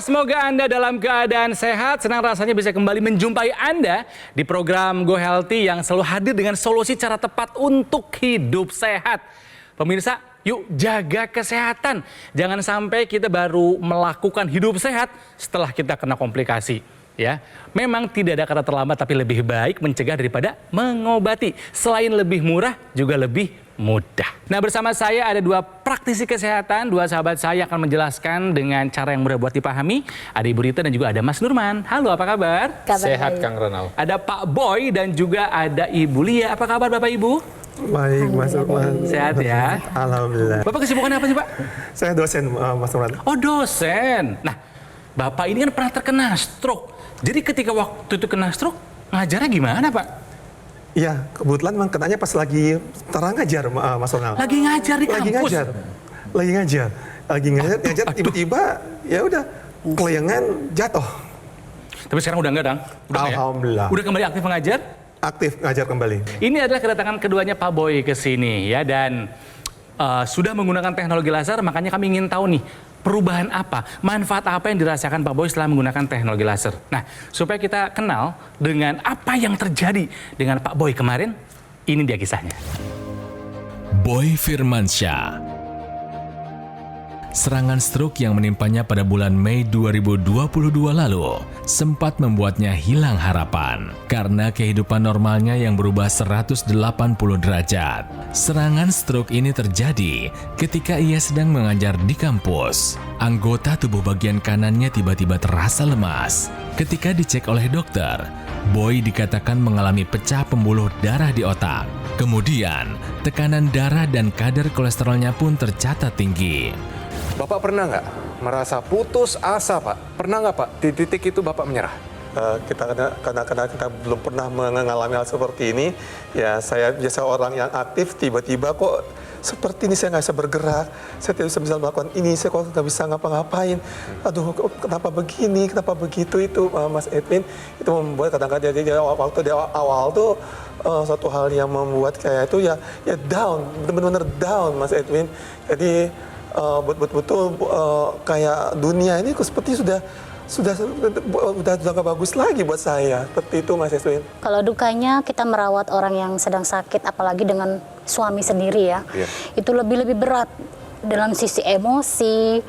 semoga Anda dalam keadaan sehat. Senang rasanya bisa kembali menjumpai Anda di program Go Healthy yang selalu hadir dengan solusi cara tepat untuk hidup sehat. Pemirsa, yuk jaga kesehatan. Jangan sampai kita baru melakukan hidup sehat setelah kita kena komplikasi. Ya, memang tidak ada kata terlambat, tapi lebih baik mencegah daripada mengobati. Selain lebih murah, juga lebih mudah. Nah, bersama saya ada dua praktisi kesehatan, dua sahabat saya akan menjelaskan dengan cara yang mudah buat dipahami. Ada Ibu Rita dan juga ada Mas Nurman. Halo, apa kabar? Sehat, Kang Ronald. Ada Pak Boy dan juga ada Ibu Lia. Apa kabar Bapak Ibu? Baik, Mas Nurman. Sehat ya? Alhamdulillah. Bapak kesibukannya apa sih, Pak? Saya dosen, Mas Nurman. Oh, dosen. Nah, Bapak ini kan pernah terkena stroke. Jadi ketika waktu itu kena stroke, ngajarnya gimana, Pak? Iya, kebetulan memang kenanya pas lagi terang ngajar, Mas Ronald. Lagi ngajar di kampus? Lagi ngajar, tiba-tiba ya udah kelengan jatuh. Tapi sekarang udah enggak, Dang? Udah Alhamdulillah. Ya? Udah kembali aktif mengajar? Aktif ngajar kembali. Ini adalah kedatangan keduanya Pak Boy ke sini ya, dan sudah menggunakan teknologi laser, makanya kami ingin tahu nih, perubahan apa, manfaat apa yang dirasakan Pak Boy setelah menggunakan teknologi laser. Nah, supaya kita kenal dengan apa yang terjadi dengan Pak Boy kemarin, ini dia kisahnya. Boy Firmansyah. Serangan stroke yang menimpanya pada bulan Mei 2022 lalu sempat membuatnya hilang harapan karena kehidupan normalnya yang berubah 180 derajat. Serangan stroke ini terjadi ketika ia sedang mengajar di kampus. Anggota tubuh bagian kanannya tiba-tiba terasa lemas. Ketika dicek oleh dokter, Boy dikatakan mengalami pecah pembuluh darah di otak. Kemudian, tekanan darah dan kadar kolesterolnya pun tercatat tinggi. Bapak pernah nggak merasa putus asa, Pak? Pernah nggak, Pak? Di titik itu Bapak menyerah? Karena kita belum pernah mengalami hal seperti ini, ya saya biasa orang yang aktif, tiba-tiba kok seperti ini saya nggak bisa bergerak, saya tidak bisa melakukan ini, saya kok nggak bisa ngapa-ngapain. Aduh, kenapa begini, kenapa begitu itu, Mas Edwin, itu membuat kadang-kadang waktu di awal tuh suatu hal yang membuat kayak itu ya down, benar-benar down, Mas Edwin. Jadi betul-betul kayak dunia ini seperti sudah nggak bagus lagi buat saya. Seperti itu, Mas Edwin. Kalau dukanya kita merawat orang yang sedang sakit, apalagi dengan suami sendiri ya, itu lebih berat dalam sisi emosi,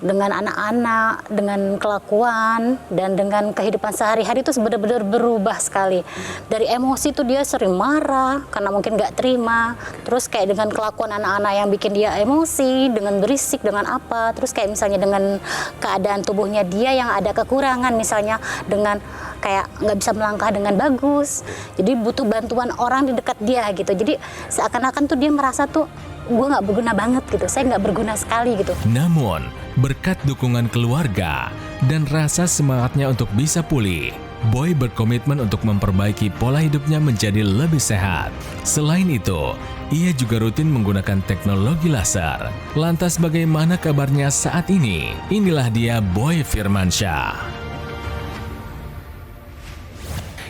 dengan anak-anak, dengan kelakuan, dan dengan kehidupan sehari-hari itu benar-benar berubah sekali. Dari emosi itu dia sering marah karena mungkin nggak terima, terus kayak dengan kelakuan anak-anak yang bikin dia emosi, dengan berisik, dengan apa, terus kayak misalnya dengan keadaan tubuhnya dia yang ada kekurangan, misalnya dengan kayak nggak bisa melangkah dengan bagus, jadi butuh bantuan orang di dekat dia gitu. Jadi seakan-akan tuh dia merasa tuh gue nggak berguna banget gitu, saya nggak berguna sekali gitu. Namun, berkat dukungan keluarga dan rasa semangatnya untuk bisa pulih, Boy berkomitmen untuk memperbaiki pola hidupnya menjadi lebih sehat. Selain itu, ia juga rutin menggunakan teknologi laser. Lantas bagaimana kabarnya saat ini? Inilah dia Boy Firmansyah.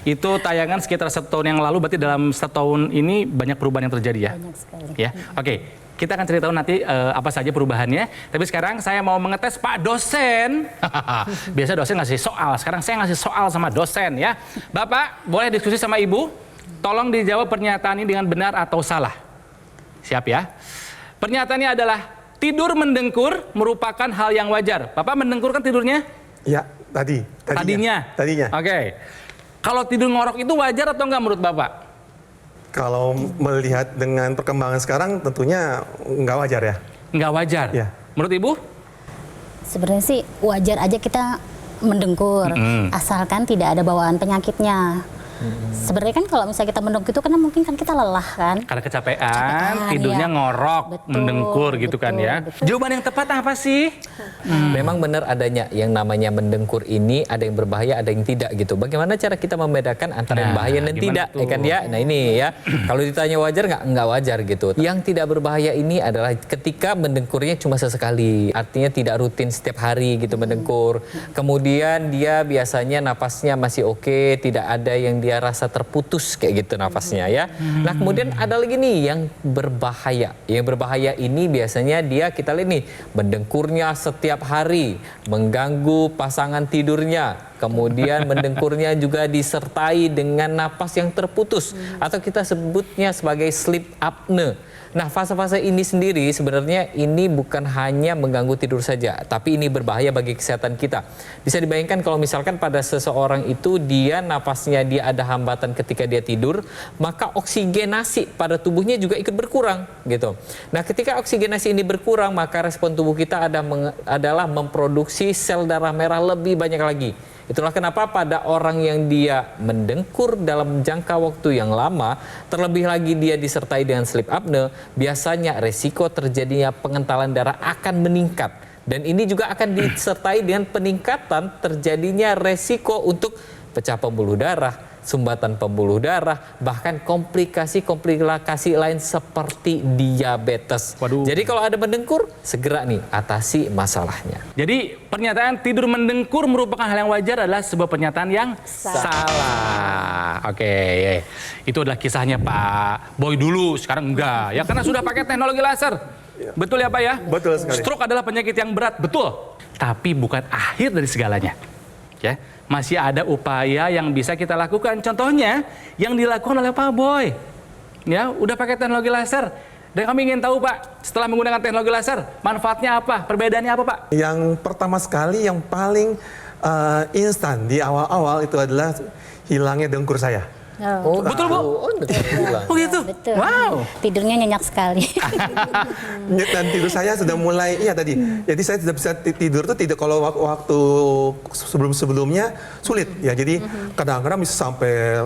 Itu tayangan sekitar setahun yang lalu, berarti dalam setahun ini banyak perubahan yang terjadi ya? Banyak sekali. Ya, oke. Kita akan cerita nanti apa saja perubahannya. Tapi sekarang saya mau mengetes Pak dosen. Biasa dosen ngasih soal, sekarang saya ngasih soal sama dosen ya. Bapak, boleh diskusi sama Ibu? Tolong dijawab pernyataan ini dengan benar atau salah. Siap ya? Pernyataannya adalah, tidur mendengkur merupakan hal yang wajar. Bapak mendengkur kan tidurnya? Ya, tadinya. Oke. Kalau tidur ngorok itu wajar atau enggak menurut Bapak? Kalau melihat dengan perkembangan sekarang tentunya nggak wajar ya. Nggak wajar? Ya. Menurut Ibu? Sebenarnya sih wajar aja kita mendengkur, asalkan tidak ada bawaan penyakitnya. Sebenarnya kan kalau misalnya kita mendengkur itu karena mungkin kan kita lelah kan. Karena kecapean tidurnya ya. ngorok, Betul, mendengkur gitu kan ya. betul. Jawaban yang tepat apa sih? Memang benar adanya yang namanya mendengkur ini, ada yang berbahaya, ada yang tidak gitu. Bagaimana cara kita membedakan antara yang bahaya dan tidak, ya kan ya? Nah ini ya, kalau ditanya wajar nggak wajar gitu. Yang tidak berbahaya ini adalah ketika mendengkurnya cuma sesekali, artinya tidak rutin setiap hari gitu mendengkur. Kemudian dia biasanya napasnya masih oke, tidak ada yang dia dia rasa terputus kayak gitu nafasnya ya. Nah kemudian ada lagi nih yang berbahaya. Yang berbahaya ini biasanya dia kita lihat nih mendengkurnya setiap hari, mengganggu pasangan tidurnya, kemudian mendengkurnya juga disertai dengan napas yang terputus atau kita sebutnya sebagai sleep apnea. Nah, fase-fase ini sendiri sebenarnya ini bukan hanya mengganggu tidur saja, tapi ini berbahaya bagi kesehatan kita. Bisa dibayangkan kalau misalkan pada seseorang itu dia napasnya dia ada hambatan ketika dia tidur, maka oksigenasi pada tubuhnya juga ikut berkurang gitu. Nah, ketika oksigenasi ini berkurang, maka respon tubuh kita adalah memproduksi sel darah merah lebih banyak lagi. Itulah kenapa pada orang yang dia mendengkur dalam jangka waktu yang lama, terlebih lagi dia disertai dengan sleep apnea, biasanya resiko terjadinya pengentalan darah akan meningkat. Dan ini juga akan disertai dengan peningkatan terjadinya resiko untuk pecah pembuluh darah, sumbatan pembuluh darah, bahkan komplikasi-komplikasi lain seperti diabetes. Waduh. Jadi kalau ada mendengkur, segera nih atasi masalahnya. Jadi pernyataan tidur mendengkur merupakan hal yang wajar adalah sebuah pernyataan yang salah. Oke, itu adalah kisahnya Pak Boy dulu, sekarang enggak. Ya karena sudah pakai teknologi laser. Betul ya Pak ya? Betul sekali. Stroke adalah penyakit yang berat, betul. Tapi bukan akhir dari segalanya. Ya, masih ada upaya yang bisa kita lakukan. Contohnya yang dilakukan oleh Pak Boy. Ya, udah pakai teknologi laser. Dan kami ingin tahu Pak, setelah menggunakan teknologi laser, manfaatnya apa? Perbedaannya apa Pak? Yang pertama sekali yang paling instan di awal-awal itu adalah hilangnya dengkur saya. Oh, Betul Bu? Oh gitu? betul. Wow. Tidurnya nyenyak sekali. Dan tidur saya sudah mulai, iya tadi. Jadi saya sudah bisa tidur tuh tidak kalau waktu sebelum-sebelumnya sulit. Ya jadi kadang-kadang bisa sampai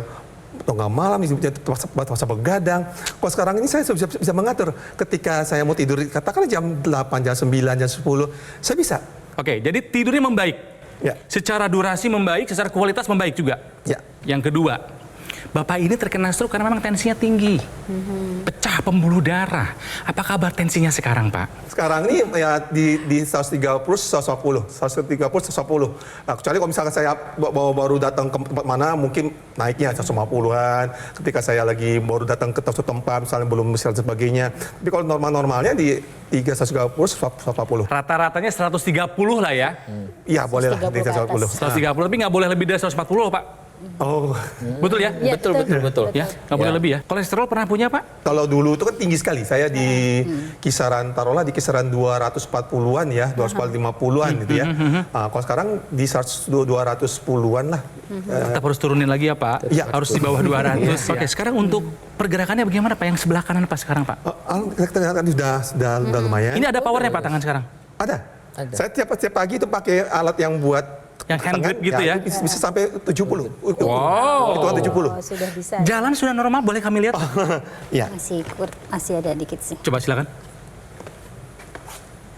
tengah malam, bisa begadang. Kalau sekarang ini saya bisa mengatur. Ketika saya mau tidur, katakanlah jam 8, jam 9, jam 10, saya bisa. Oke, jadi tidurnya membaik. Ya. Secara durasi membaik, secara kualitas membaik juga. Ya. Yang kedua, Bapak ini terkena stroke karena memang tensinya tinggi. Pecah pembuluh darah. Apa kabar tensinya sekarang, Pak? Sekarang ini ya di 130, 110. 130, 110. Nah, kecuali kalau misalkan saya baru datang ke tempat mana, mungkin naiknya 150-an. Ketika saya lagi baru datang ke suatu tempat, misalnya belum misal sebagainya. Tapi kalau normal-normalnya di 130, 140. Rata-ratanya 130 lah ya. Iya, boleh lah di 140. 130, tapi nggak boleh lebih dari 140 Pak. Oh, Betul ya? Iya, Betul. Ya, nggak boleh lebih ya. Kolesterol pernah punya Pak? kalau dulu itu kan tinggi sekali. Saya di kisaran, taruhlah di kisaran 240-an ya, 250-an gitu ya. Nah, kalau sekarang di 210-an lah. Tetap harus turunin lagi ya Pak. Iya, Harus di bawah 200. Oke, sekarang untuk pergerakannya bagaimana Pak? Yang sebelah kanan Pak sekarang Pak? Kita sudah lumayan. Ini ada powernya Pak tangan sekarang? Ada. Saya tiap pagi itu pakai alat yang buat Yang hand grip gitu ya? Bisa sampai 70. Wow. Itu 70. Oh, sudah bisa. Jalan sudah normal, boleh kami lihat? Iya. Masih ada dikit sih. Coba silakan.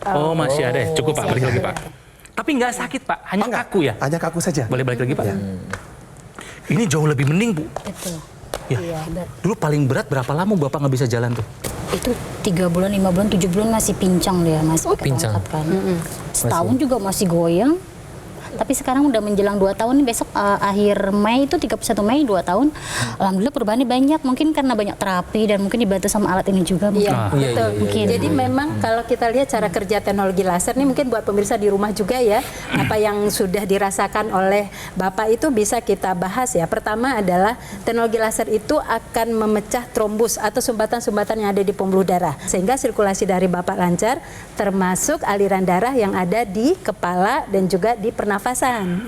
Oh, masih ada ya? Cukup Pak, balik lagi Pak. Tapi nggak sakit Pak, hanya Enggak, kaku ya? hanya kaku saja. Boleh balik lagi Pak? Ini jauh lebih mending Bu. Betul. Ya. Iya, Dulu paling berat berapa lama Bapak nggak bisa jalan tuh? itu 3 bulan, 5 bulan, 7 bulan masih pincang dia, masih pakai pincang. tongkat kan. Setahun juga masih goyang. Tapi sekarang udah menjelang 2 tahun, besok akhir Mei itu 31 Mei 2 tahun. Alhamdulillah perubahannya banyak, mungkin karena banyak terapi dan mungkin dibantu sama alat ini juga. Iya, mungkin. betul. Mungkin. Jadi memang kalau kita lihat cara kerja teknologi laser nih mungkin buat pemirsa di rumah juga ya, apa yang sudah dirasakan oleh Bapak itu bisa kita bahas ya. Pertama adalah teknologi laser itu akan memecah trombus atau sumbatan-sumbatan yang ada di pembuluh darah sehingga sirkulasi dari Bapak lancar, termasuk aliran darah yang ada di kepala dan juga di pernafasan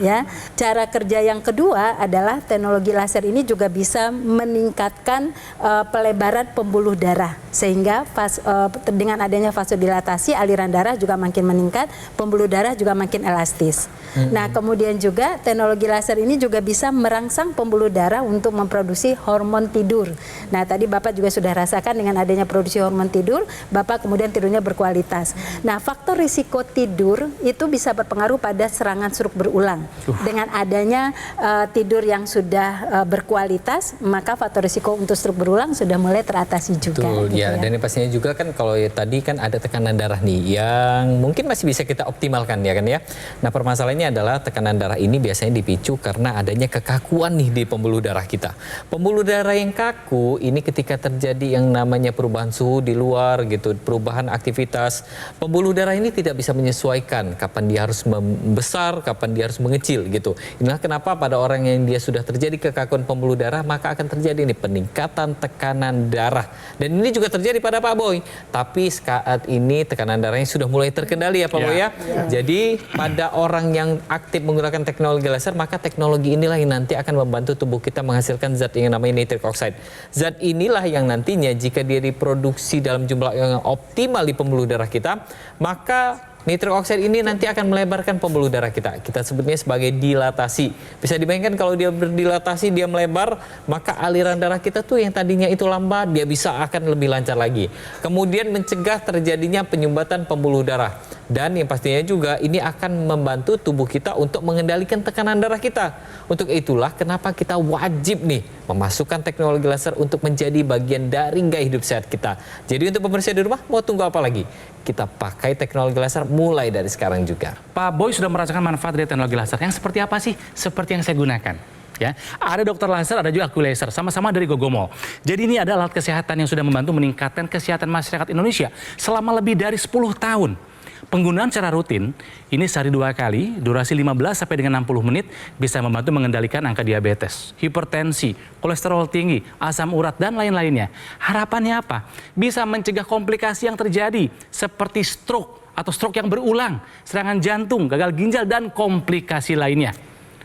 ya. Cara kerja yang kedua adalah teknologi laser ini juga bisa meningkatkan pelebaran pembuluh darah sehingga dengan adanya vasodilatasi aliran darah juga makin meningkat, pembuluh darah juga makin elastis. Nah, kemudian juga teknologi laser ini juga bisa merangsang pembuluh darah untuk memproduksi hormon tidur. Nah, tadi Bapak juga sudah rasakan dengan adanya produksi hormon tidur, Bapak kemudian tidurnya berkualitas. Nah, faktor risiko tidur itu bisa berpengaruh pada serangan sirkulasi stroke berulang. Dengan adanya tidur yang sudah berkualitas, maka faktor risiko untuk stroke berulang sudah mulai teratasi juga. Betul, gitu ya. Dan yang pastinya juga kan kalau tadi kan ada tekanan darah nih yang mungkin masih bisa kita optimalkan ya kan ya. Nah permasalahannya adalah tekanan darah ini biasanya dipicu karena adanya kekakuan nih di pembuluh darah kita. Pembuluh darah yang kaku ini ketika terjadi yang namanya perubahan suhu di luar gitu, perubahan aktivitas, pembuluh darah ini tidak bisa menyesuaikan kapan dia harus membesar, kapan dia harus mengecil gitu. Inilah kenapa pada orang yang dia sudah terjadi kekakuan pembuluh darah maka akan terjadi nih peningkatan tekanan darah. Dan ini juga terjadi pada Pak Boy. Tapi saat ini tekanan darahnya sudah mulai terkendali ya Pak Boy ya. Jadi pada orang yang aktif menggunakan teknologi laser maka teknologi inilah yang nanti akan membantu tubuh kita menghasilkan zat yang namanya nitric oxide. Zat inilah yang nantinya jika dia diproduksi dalam jumlah yang optimal di pembuluh darah kita, maka nitric oxide ini nanti akan melebarkan pembuluh darah kita. Kita sebutnya sebagai dilatasi. Bisa dibayangkan kalau dia berdilatasi, dia melebar, maka aliran darah kita tuh yang tadinya itu lambat, dia bisa akan lebih lancar lagi. Kemudian mencegah terjadinya penyumbatan pembuluh darah. Dan yang pastinya juga ini akan membantu tubuh kita untuk mengendalikan tekanan darah kita. Untuk itulah kenapa kita wajib nih memasukkan teknologi laser untuk menjadi bagian dari gaya hidup sehat kita. Jadi untuk pemirsa di rumah, mau tunggu apa lagi? Kita pakai teknologi laser mulai dari sekarang juga. Pak Boy sudah merasakan manfaat dari teknologi laser. Yang seperti apa sih? Seperti yang saya gunakan. Ya, ada dokter laser, ada juga aku laser, sama-sama dari Gogomol. Jadi ini adalah alat kesehatan yang sudah membantu meningkatkan kesehatan masyarakat Indonesia selama lebih dari 10 tahun. Penggunaan secara rutin, ini sehari 2 kali, durasi 15 sampai dengan 60 menit, bisa membantu mengendalikan angka diabetes, hipertensi, kolesterol tinggi, asam urat, dan lain-lainnya. Harapannya apa? Bisa mencegah komplikasi yang terjadi, seperti stroke atau stroke yang berulang, serangan jantung, gagal ginjal, dan komplikasi lainnya.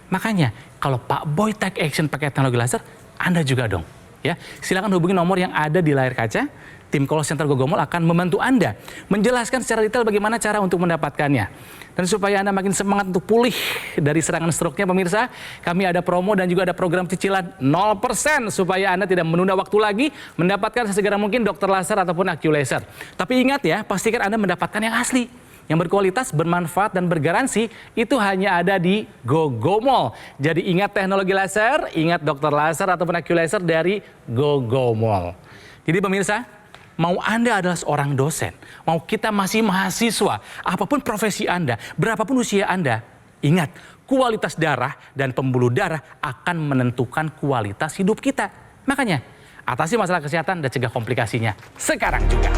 Makanya, kalau Pak Boy take action pakai teknologi laser, Anda juga dong. Ya, silakan hubungi nomor yang ada di layar kaca. Tim call center Gogomol akan membantu Anda menjelaskan secara detail bagaimana cara untuk mendapatkannya. Dan supaya Anda makin semangat untuk pulih dari serangan stroke-nya pemirsa, kami ada promo dan juga ada program cicilan 0% supaya Anda tidak menunda waktu lagi mendapatkan sesegera mungkin dokter laser ataupun AccuLaser. Tapi ingat ya, pastikan Anda mendapatkan yang asli, yang berkualitas, bermanfaat, dan bergaransi. Itu hanya ada di Gogomol. Jadi ingat teknologi laser, ingat dokter laser ataupun AccuLaser dari Gogomol. Jadi pemirsa, mau Anda adalah seorang dosen, mau kita masih mahasiswa, apapun profesi Anda, berapapun usia Anda, ingat, kualitas darah dan pembuluh darah akan menentukan kualitas hidup kita. Makanya, atasi masalah kesehatan dan cegah komplikasinya sekarang juga.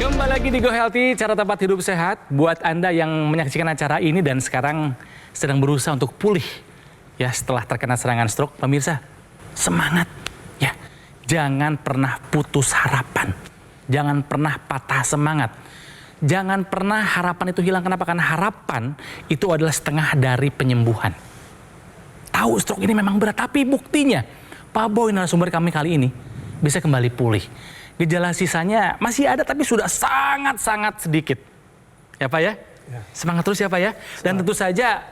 Kembali lagi di Go Healthy, cara tepat hidup sehat. Buat Anda yang menyaksikan acara ini dan sekarang sedang berusaha untuk pulih ya setelah terkena serangan stroke, pemirsa, semangat ya. Jangan pernah putus harapan. Jangan pernah patah semangat. Jangan pernah harapan itu hilang. Kenapa? Karena harapan itu adalah setengah dari penyembuhan. Tahu stroke ini memang berat, tapi buktinya Pak Boy narasumber kami kali ini bisa kembali pulih. Gejala sisanya masih ada tapi sudah sangat-sangat sedikit. Ya Pak ya? Semangat terus ya Pak ya. Dan tentu saja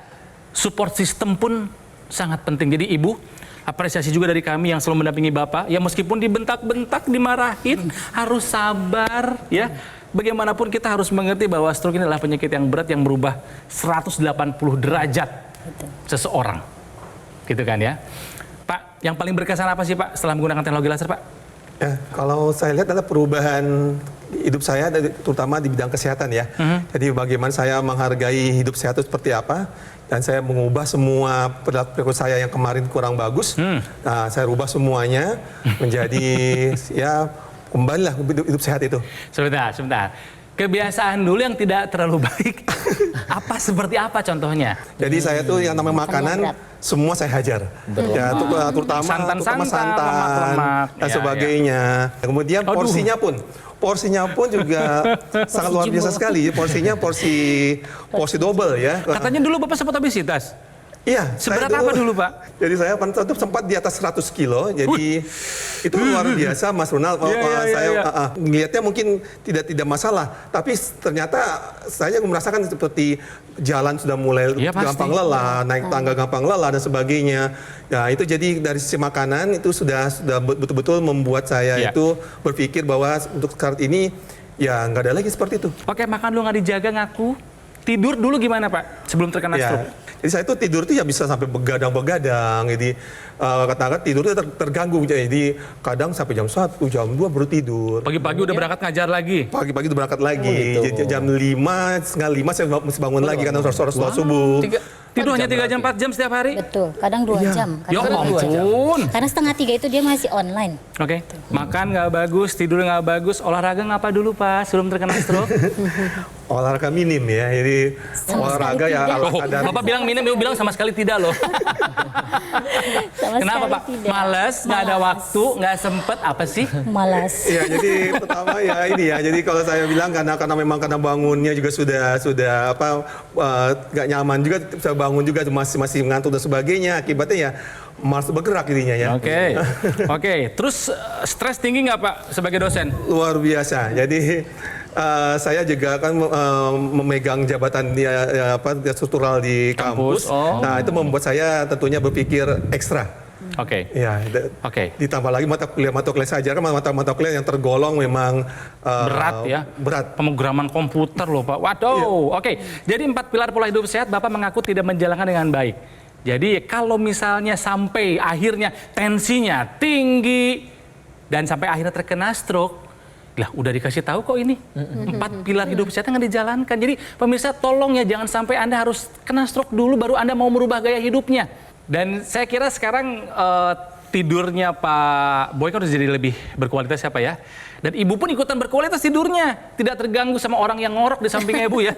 support system pun sangat penting. Jadi Ibu, apresiasi juga dari kami yang selalu mendampingi Bapak. Ya meskipun dibentak-bentak, dimarahin, harus sabar ya. Bagaimanapun kita harus mengerti bahwa stroke ini adalah penyakit yang berat yang merubah 180 derajat seseorang. Gitu kan ya. Pak, yang paling berkesan apa sih Pak setelah menggunakan teknologi laser Pak? Ya, kalau saya lihat adalah perubahan hidup saya, terutama di bidang kesehatan ya. Jadi bagaimana saya menghargai hidup sehat itu seperti apa. Dan saya mengubah semua perilaku saya yang kemarin kurang bagus. Nah, saya rubah semuanya menjadi ya kembalilah hidup sehat itu. Sebentar. Kebiasaan dulu yang tidak terlalu baik, seperti apa contohnya? Jadi saya tuh yang namanya makanan semua saya hajar. Ya, terutama santan lemak-lemak, dan sebagainya. Kemudian porsinya pun juga sangat luar biasa sekali. Porsinya porsi double ya. Katanya dulu Bapak sempat obesitas. Iya. Seberat apa dulu Pak? Jadi saya sempat di atas 100 kilo. Jadi itu luar biasa Mas Ronald. Saya ngelihatnya mungkin tidak masalah. Tapi ternyata saya merasakan seperti jalan sudah mulai gampang lelah, naik tangga gampang lelah dan sebagainya. Nah itu jadi dari sisi makanan itu sudah betul-betul membuat saya itu berpikir bahwa untuk saat ini ya nggak ada lagi seperti itu. Oke, makan lu nggak dijaga ngaku. Tidur dulu gimana Pak sebelum terkena stroke? Jadi saya tuh tidur tuh ya bisa sampai begadang-begadang. Jadi katakan tidurnya terganggu. Jadi kadang sampai jam 1, jam 2 baru tidur. Pagi-pagi udah berangkat ngajar lagi. Pagi-pagi udah berangkat lagi. gitu. Jadi jam 5, setengah 5 saya mesti bangun lagi karena harus sholat subuh. Tidur hanya 3 jam 4 jam setiap hari? Betul, kadang 2 jam. Ya Kadang 2 jam. ampun. Karena setengah 3 itu dia masih online. Oke, makan nggak bagus, tidur nggak bagus, olahraga ngapa dulu Pak sebelum terkena stroke? Olahraga minim ya. Jadi Sama olahraga sekali ya tidak. ala Oh, kadar. Bapak bilang minim, Ibu bilang sama sekali tidak loh. Sama Kenapa sekali Pak? tidak. Males, nggak ada Malas. waktu, nggak sempet, apa sih? Malas. Ya, jadi pertama ya ini ya. Jadi kalau saya bilang karena memang karena bangunnya juga sudah nggak nyaman juga, saya bangun juga masih ngantuk dan sebagainya. Akibatnya ya malas bergerak dirinya ya. Oke, oke. Terus stres tinggi nggak Pak sebagai dosen? Luar biasa. Jadi saya juga kan memegang jabatan struktural di kampus. Oh. Nah, itu membuat saya tentunya berpikir ekstra. Oke, Ya, oke. ditambah lagi mata kuliah saya ajar kan mata kuliah yang tergolong memang Berat ya. Berat. Pemrograman komputer loh Pak. Waduh, oke. Jadi 4 pilar pola hidup sehat Bapak mengaku tidak menjalankan dengan baik. Jadi kalau misalnya sampai akhirnya tensinya tinggi dan sampai akhirnya terkena stroke, lah udah dikasih tahu kok ini 4 pilar hidup sehat nggak dijalankan. Jadi pemirsa tolong ya jangan sampai Anda harus kena stroke dulu baru Anda mau merubah gaya hidupnya. Dan saya kira sekarang tidurnya Pak Boy kan udah jadi lebih berkualitas ya Pak ya. Dan Ibu pun ikutan berkualitas tidurnya. Tidak terganggu sama orang yang ngorok di sampingnya Ibu ya.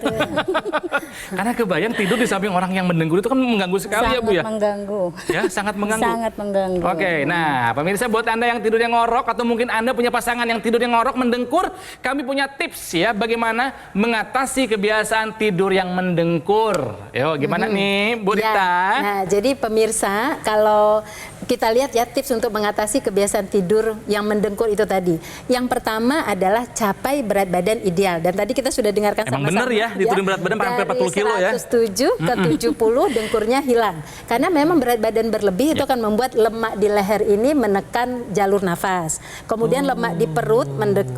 Karena kebayang tidur di samping orang yang mendengkur itu kan mengganggu sekali ya Bu ya. Sangat mengganggu. Ya, sangat mengganggu. Sangat mengganggu. Oke, nah pemirsa buat Anda yang tidurnya ngorok atau mungkin Anda punya pasangan yang tidurnya ngorok, mendengkur, kami punya tips ya bagaimana mengatasi kebiasaan tidur yang mendengkur. Yo, gimana nih Bu Rita? Ya, nah, jadi pemirsa, kalau kita lihat ya tips untuk mengatasi kebiasaan tidur yang mendengkur itu tadi. Yang pertama adalah capai berat badan ideal. Dan tadi kita sudah dengarkan Emang sama-sama. bener ya, diturunin berat badan sampai 40 kilo ya. Dari 107 ke 70 dengkurnya hilang. Karena memang berat badan berlebih itu akan membuat lemak di leher ini menekan jalur nafas. Kemudian lemak di perut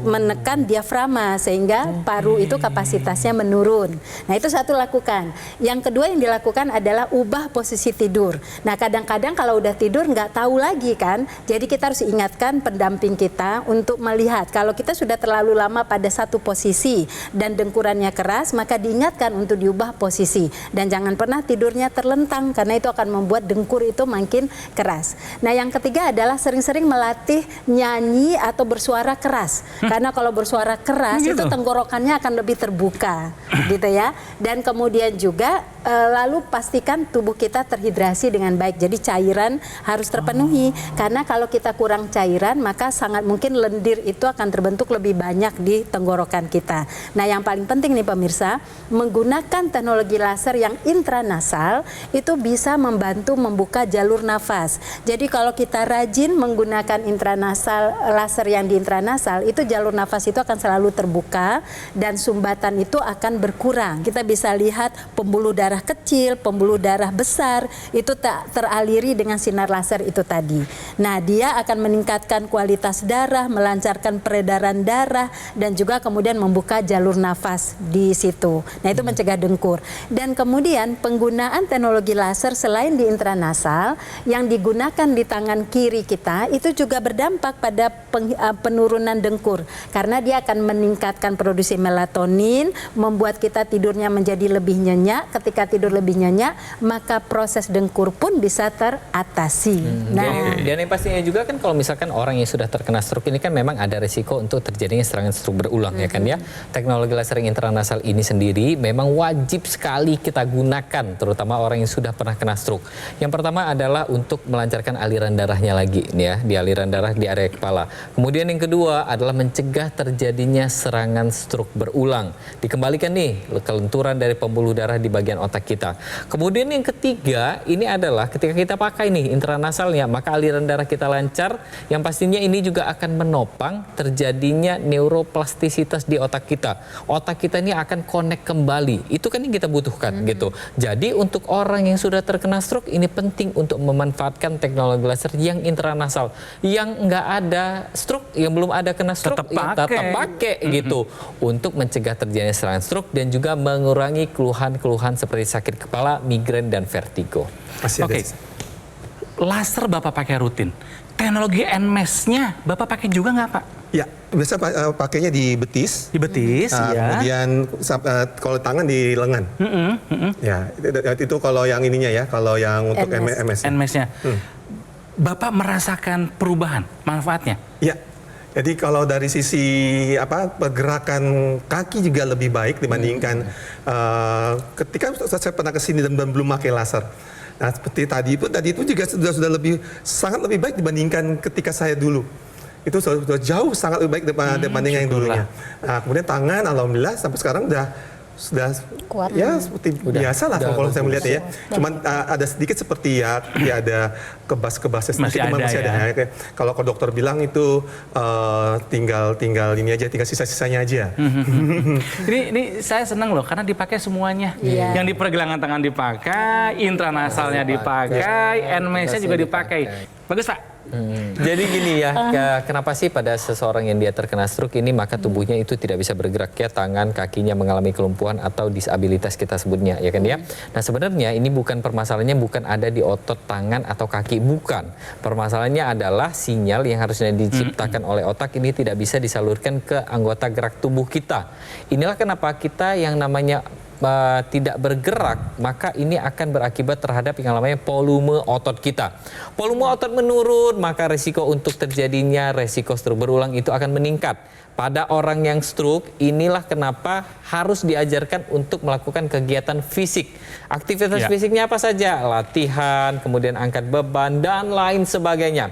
menekan diafragma sehingga paru itu kapasitasnya menurun. Nah, itu satu lakukan. Yang kedua yang dilakukan adalah ubah posisi tidur. Nah, kadang-kadang kalau udah tidur nggak tahu lagi kan. Jadi kita harus ingatkan pendamping kita untuk melihat kalau kita sudah terlalu lama pada satu posisi dan dengkurannya keras, maka diingatkan untuk diubah posisi dan jangan pernah tidurnya terlentang karena itu akan membuat dengkur itu makin keras. Nah, yang ketiga adalah sering-sering melatih nyanyi atau bersuara keras. Karena kalau bersuara keras itu tenggorokannya akan lebih terbuka, gitu ya. Dan kemudian juga lalu pastikan tubuh kita terhidrasi dengan baik. Jadi cairan harus terpenuhi karena kalau kita kurang cairan maka sangat mungkin lendir itu akan terbentuk lebih banyak di tenggorokan kita. Nah, yang paling penting nih pemirsa, menggunakan teknologi laser yang intranasal itu bisa membantu membuka jalur nafas. Jadi kalau kita rajin menggunakan intranasal, laser yang di intranasal, itu jalur nafas itu akan selalu terbuka dan sumbatan itu akan berkurang. Kita bisa lihat pembuluh darah kecil, pembuluh darah besar itu tak teraliri dengan sinar laser itu tadi. Nah, dia akan meningkatkan kualitas darah, melancarkan peredaran darah dan juga kemudian membuka jalur nafas di situ. Nah, itu mencegah dengkur. Dan kemudian penggunaan teknologi laser selain di intranasal yang digunakan di tangan kiri kita itu juga berdampak pada penurunan dengkur karena dia akan meningkatkan produksi melatonin, membuat kita tidurnya menjadi lebih nyenyak. Ketika tidur lebih nyenyak, maka proses dengkur pun bisa teratasi. Dan yang pastinya juga kan kalau misalkan orang yang sudah terkena stroke ini kan memang ada resiko untuk terjadinya serangan stroke berulang ya kan ya. Teknologi laser yang intranasal ini sendiri memang wajib sekali kita gunakan terutama orang yang sudah pernah kena stroke. Yang pertama adalah untuk melancarkan aliran darahnya lagi nih ya, di aliran darah di area kepala. Kemudian yang kedua adalah mencegah terjadinya serangan stroke berulang. Dikembalikan nih kelenturan dari pembuluh darah di bagian otak kita. Kemudian yang ketiga ini adalah ketika kita pakai nih intranasalnya maka aliran darah kita lancar yang pastinya ini juga akan menopang terjadinya neuroplastisitas di otak kita. Otak kita ini akan connect kembali. Itu kan yang kita butuhkan gitu. Jadi untuk orang yang sudah terkena stroke ini penting untuk memanfaatkan teknologi laser yang intranasal. Yang nggak ada stroke, yang belum ada kena stroke, tetap pakai gitu untuk mencegah terjadinya serangan stroke dan juga mengurangi keluhan-keluhan seperti sakit kepala, migrain dan vertigo. Oke. Laser Bapak pakai rutin. Teknologi NMES-nya Bapak pakai juga nggak, Pak? Ya, biasa pakainya di betis. Di betis, ya. Kemudian kalau tangan di lengan. Ya, itu kalau yang ininya ya, kalau yang untuk MS. NMES-nya. Bapak merasakan perubahan, manfaatnya? Ya. Jadi kalau dari sisi pergerakan kaki juga lebih baik dibandingkan ketika saya pernah kesini dan belum pakai laser. Nah, seperti tadi itu juga sudah sangat lebih baik dibandingkan ketika saya dulu. Itu sudah jauh sangat lebih baik dibanding yang dulunya. Nah, kemudian tangan alhamdulillah sampai sekarang sudah kuat. Ya seperti biasa lah kalau saya melihatnya ya. Cuman ada sedikit seperti ya ada kebas-kebasnya sedikit, masih ada. Ya. Kalau dokter bilang itu tinggal ini aja, tinggal sisa-sisanya aja. Ini saya senang loh karena dipakai semuanya. Yang di pergelangan tangan dipakai, intranasalnya dipakai, NMES-nya juga dipakai. Bagus, Pak. Jadi gini ya, kenapa sih pada seseorang yang dia terkena stroke ini maka tubuhnya itu tidak bisa bergerak ya, tangan, kakinya mengalami kelumpuhan atau disabilitas kita sebutnya ya kan ya. Nah sebenarnya ini permasalahannya bukan ada di otot tangan atau kaki, bukan. Permasalahannya adalah sinyal yang harusnya diciptakan oleh otak ini tidak bisa disalurkan ke anggota gerak tubuh kita. Inilah kenapa kita yang namanya tidak bergerak, maka ini akan berakibat terhadap yang namanya volume otot kita. Volume otot menurun, maka resiko untuk terjadinya resiko stroke berulang itu akan meningkat. Pada orang yang stroke, inilah kenapa harus diajarkan untuk melakukan kegiatan fisik. Aktivitas fisiknya apa saja? Latihan, kemudian angkat beban, dan lain sebagainya.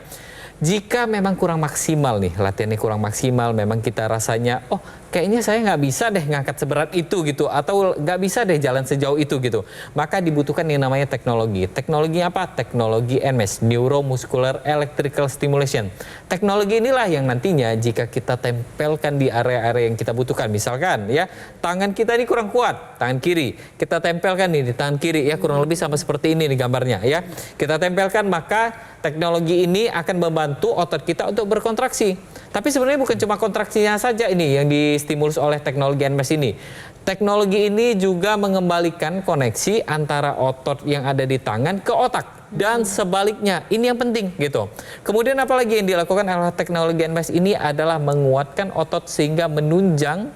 Jika memang kurang maksimal nih, latihannya kurang maksimal, memang kita rasanya, oh kayaknya saya nggak bisa deh ngangkat seberat itu gitu, atau nggak bisa deh jalan sejauh itu gitu. Maka dibutuhkan yang namanya teknologi. Teknologi apa? Teknologi NMES, Neuromuscular Electrical Stimulation. Teknologi inilah yang nantinya jika kita tempelkan di area-area yang kita butuhkan, misalkan ya, tangan kita ini kurang kuat, tangan kiri, kita tempelkan nih di tangan kiri ya, kurang lebih sama seperti ini nih gambarnya ya. Kita tempelkan, maka teknologi ini akan membantu otot kita untuk berkontraksi. Tapi sebenarnya bukan cuma kontraksinya saja ini yang distimulus oleh teknologi NMES ini. Teknologi ini juga mengembalikan koneksi antara otot yang ada di tangan ke otak dan sebaliknya. Ini yang penting gitu. Kemudian apalagi yang dilakukan oleh teknologi NMES ini adalah menguatkan otot sehingga menunjang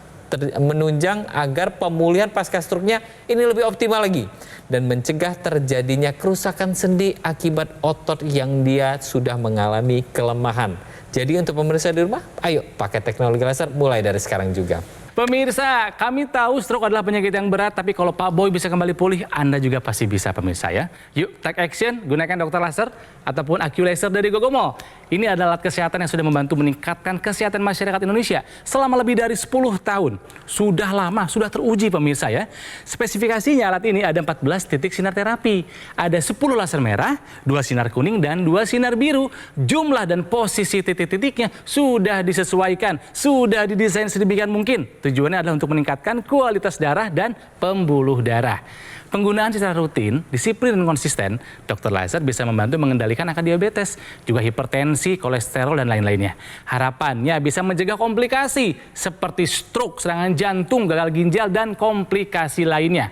agar pemulihan pasca stroke-nya ini lebih optimal lagi dan mencegah terjadinya kerusakan sendi akibat otot yang dia sudah mengalami kelemahan. Jadi untuk pemirsa di rumah, ayo pakai teknologi laser mulai dari sekarang juga. Pemirsa, kami tahu stroke adalah penyakit yang berat, tapi kalau Pak Boy bisa kembali pulih, Anda juga pasti bisa, pemirsa ya. Yuk, take action, gunakan dokter laser ataupun AccuLaser dari Gogomall. Ini adalah alat kesehatan yang sudah membantu meningkatkan kesehatan masyarakat Indonesia selama lebih dari 10 tahun. Sudah lama, sudah teruji pemirsa ya. Spesifikasinya alat ini ada 14 titik sinar terapi. Ada 10 laser merah, 2 sinar kuning, dan 2 sinar biru. Jumlah dan posisi titik-titiknya sudah disesuaikan, sudah didesain sedemikian mungkin. Tujuannya adalah untuk meningkatkan kualitas darah dan pembuluh darah. Penggunaan secara rutin, disiplin dan konsisten, dokter laser bisa membantu mengendalikan angka diabetes, juga hipertensi, kolesterol, dan lain-lainnya. Harapannya bisa mencegah komplikasi seperti stroke, serangan jantung, gagal ginjal, dan komplikasi lainnya.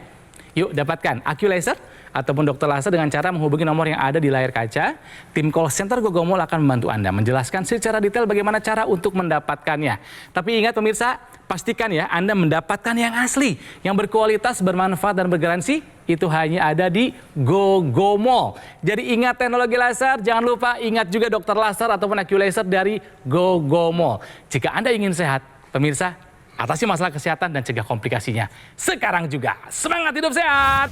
Yuk dapatkan AccuLaser ataupun dokter laser dengan cara menghubungi nomor yang ada di layar kaca. Tim call center Gogomall akan membantu Anda menjelaskan secara detail bagaimana cara untuk mendapatkannya. Tapi ingat pemirsa, pastikan ya Anda mendapatkan yang asli, yang berkualitas, bermanfaat, dan bergaransi. Itu hanya ada di Gogomall. Jadi ingat teknologi laser, jangan lupa ingat juga dokter laser ataupun AccuLaser dari Gogomall. Jika Anda ingin sehat, pemirsa, atasi masalah kesehatan dan cegah komplikasinya sekarang juga. Semangat hidup sehat!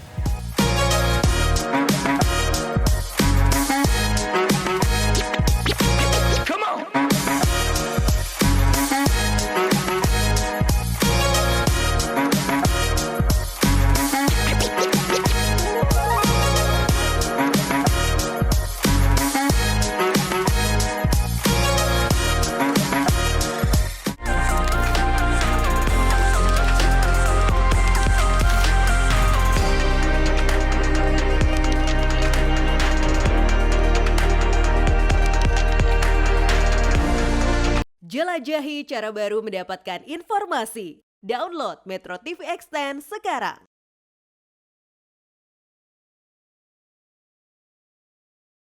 Jelajahi cara baru mendapatkan informasi. Download Metro TV Extend sekarang.